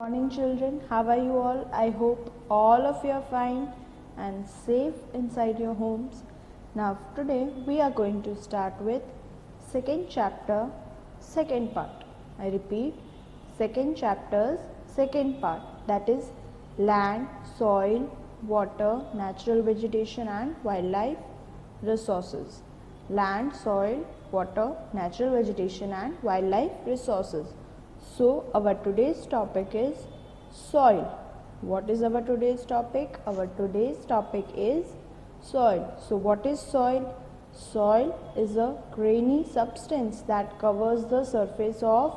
Morning children, how are you all? I hope all of you are fine and safe inside your homes. Now today we are going to start with second chapter, second part. I repeat, second chapter's second part, that is land, soil, water, natural vegetation and wildlife resources. Land, soil, water, natural vegetation and wildlife resources. So our today's topic is soil. What is our today's topic? Our today's topic is soil. So what is soil? Soil is a grainy substance that covers the surface of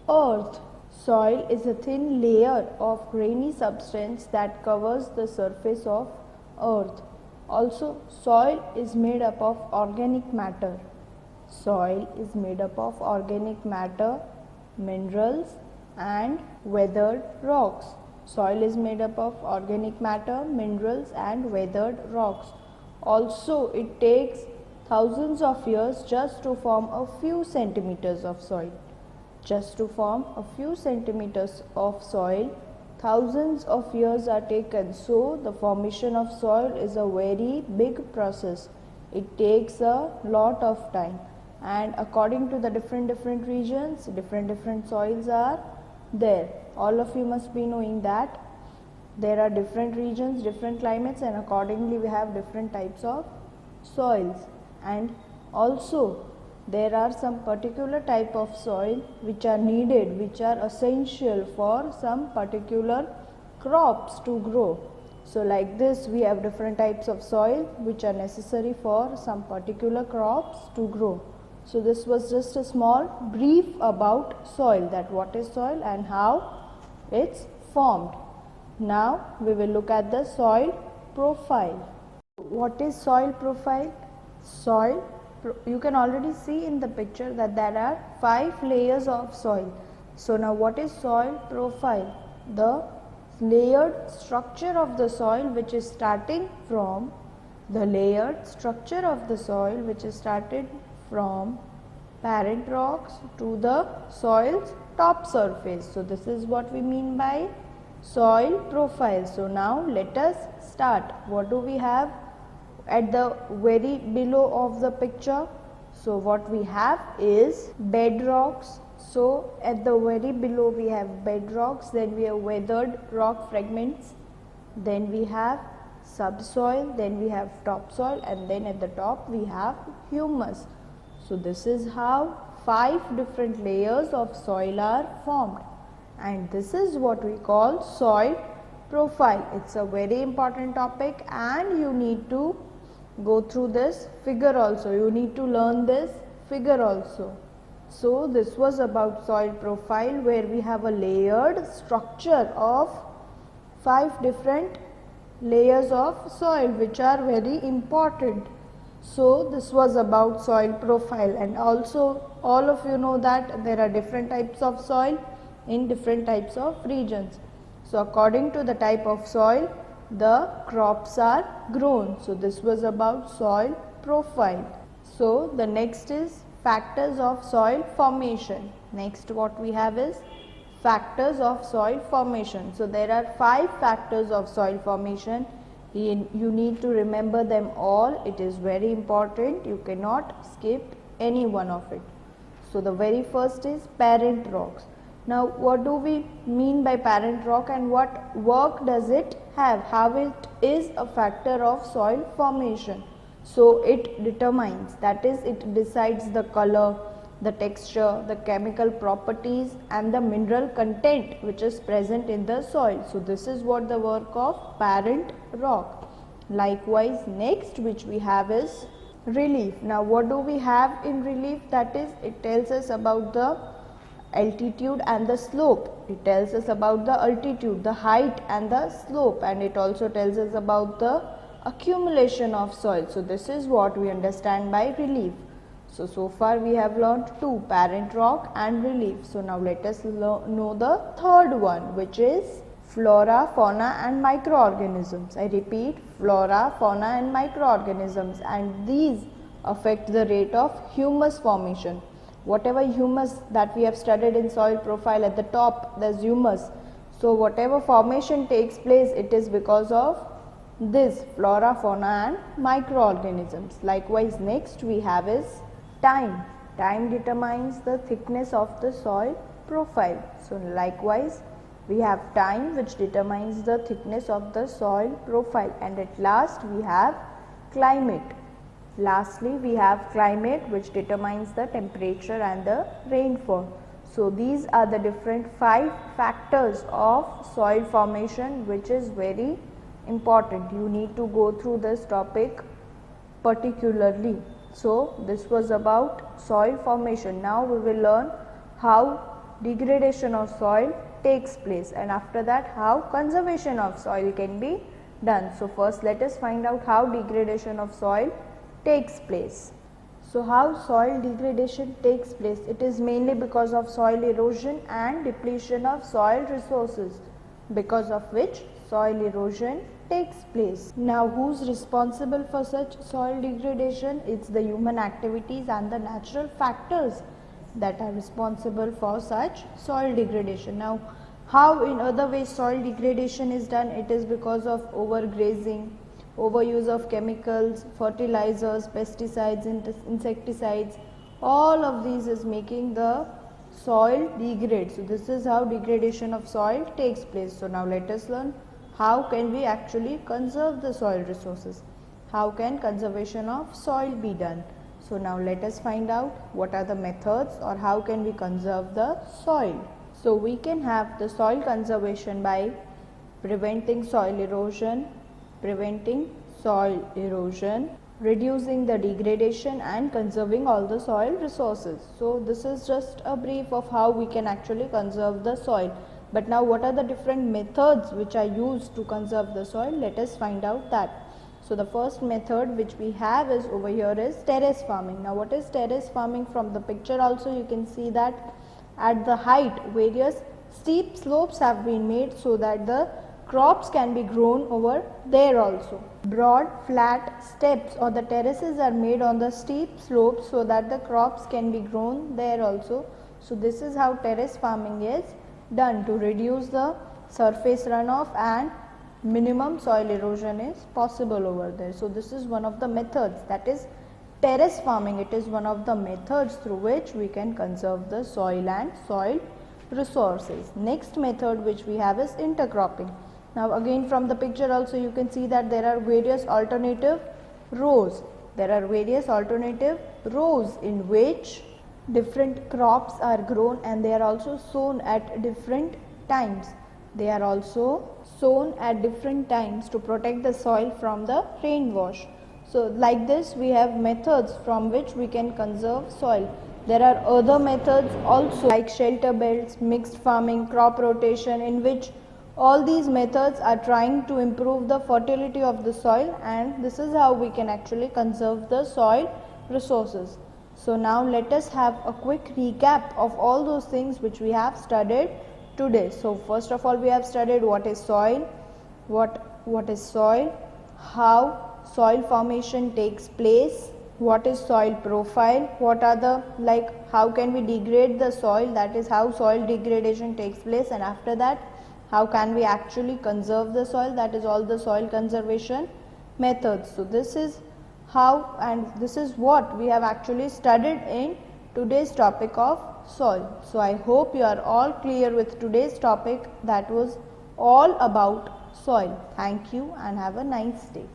earth. Soil is a thin layer of grainy substance that covers the surface of earth. Also, soil is made up of organic matter. Soil is made up of organic matter, minerals and weathered rocks. Soil is made up of organic matter, minerals and weathered rocks. Also, it takes thousands of years just to form a few centimeters of soil. Just to form a few centimeters of soil, thousands of years are taken. So, the formation of soil is a very big process. It takes a lot of time. And according to the different regions, different soils are there. All of you must be knowing that there are different regions, different climates, and accordingly we have different types of soils. And also there are some particular type of soil which are needed, which are essential for some particular crops to grow. So like this, we have different types of soil which are necessary for some particular crops to grow. So this was just a small brief about soil, that what is soil and how it's formed. Now we will look at the soil profile. What is soil profile? You can already see in the picture that there are 5 layers of soil. So now what is soil profile? The layered structure of the soil which is starting from from parent rocks to the soil's top surface. So this is what we mean by soil profile. So now let us start. What do we have at the very below of the picture? So what we have is bedrocks. So at the very below we have bedrocks, then we have weathered rock fragments, then we have subsoil, then we have topsoil, and then at the top we have humus. So this is how 5 different layers of soil are formed, and this is what we call soil profile. It's a very important topic and you need to go through this figure also. You need to learn this figure also. So this was about soil profile, where we have a layered structure of 5 different layers of soil which are very important. So this was about soil profile, and also all of you know that there are different types of soil in different types of regions. So according to the type of soil, the crops are grown. So this was about soil profile. So the next is factors of soil formation. Next what we have is factors of soil formation. So there are 5 factors of soil formation. You need to remember them all. It is very important. You cannot skip any one of it. So the very first is parent rocks. Now what do we mean by parent rock and what work does it have? How it is a factor of soil formation? So it determines, that is, it decides the color, the texture, the chemical properties and the mineral content which is present in the soil. So this is what the work of parent rock. Likewise, next which we have is relief. Now what do we have in relief? That is, it tells us about the altitude and the slope. It tells us about the altitude, the height and the slope, and it also tells us about the accumulation of soil. So this is what we understand by relief. So far we have learnt 2, parent rock and relief. So now let us know the third one, which is flora, fauna and microorganisms. I repeat, flora, fauna and microorganisms, and these affect the rate of humus formation. Whatever humus that we have studied in soil profile, at the top there is humus. So whatever formation takes place, it is because of this flora, fauna and microorganisms. Likewise, next we have is time. Time determines the thickness of the soil profile. So likewise, we have time which determines the thickness of the soil profile, and at last we have climate. Lastly, we have climate which determines the temperature and the rainfall. So these are the different 5 factors of soil formation which is very important. You need to go through this topic particularly. So this was about soil formation. Now we will learn how degradation of soil takes place, and after that how conservation of soil can be done. So first let us find out how degradation of soil takes place. So how soil degradation takes place? It is mainly because of soil erosion and depletion of soil resources, because of which soil erosion takes place. Now who's responsible for such soil degradation? It's the human activities and the natural factors that are responsible for such soil degradation. Now how in other ways soil degradation is done? It is because of overgrazing, overuse of chemicals, fertilizers, pesticides, insecticides. All of these is making the soil degrade. So this is how degradation of soil takes place. So now let us learn how can we actually conserve the soil resources. How can conservation of soil be done? So now let us find out what are the methods or how can we conserve the soil. So we can have the soil conservation by preventing soil erosion, reducing the degradation and conserving all the soil resources. So this is just a brief of how we can actually conserve the soil. But now what are the different methods which are used to conserve the soil? Let us find out that. So the first method which we have is over here is terrace farming. Now what is terrace farming? From the picture also you can see that at the height various steep slopes have been made so that the crops can be grown over there also. Broad flat steps or the terraces are made on the steep slopes so that the crops can be grown there also. So this is how terrace farming is done to reduce the surface runoff and minimum soil erosion is possible over there. So this is one of the methods, that is terrace farming. It is one of the methods through which we can conserve the soil and soil resources. Next method which we have is intercropping. Now again from the picture also you can see that there are various alternative rows. There are various alternative rows in which different crops are grown, and they are also sown at different times. They are also sown at different times to protect the soil from the rain wash. So like this we have methods from which we can conserve soil. There are other methods also like shelter belts, mixed farming, crop rotation, in which all these methods are trying to improve the fertility of the soil, and this is how we can actually conserve the soil resources. So now let us have a quick recap of all those things which we have studied today. So first of all we have studied what is soil, what is soil, how soil formation takes place, what is soil profile, what are the how can we degrade the soil, that is how soil degradation takes place, and after that how can we actually conserve the soil, that is all the soil conservation methods. So this is how and this is what we have actually studied in today's topic of soil. So I hope you are all clear with today's topic, that was all about soil. Thank you and have a nice day.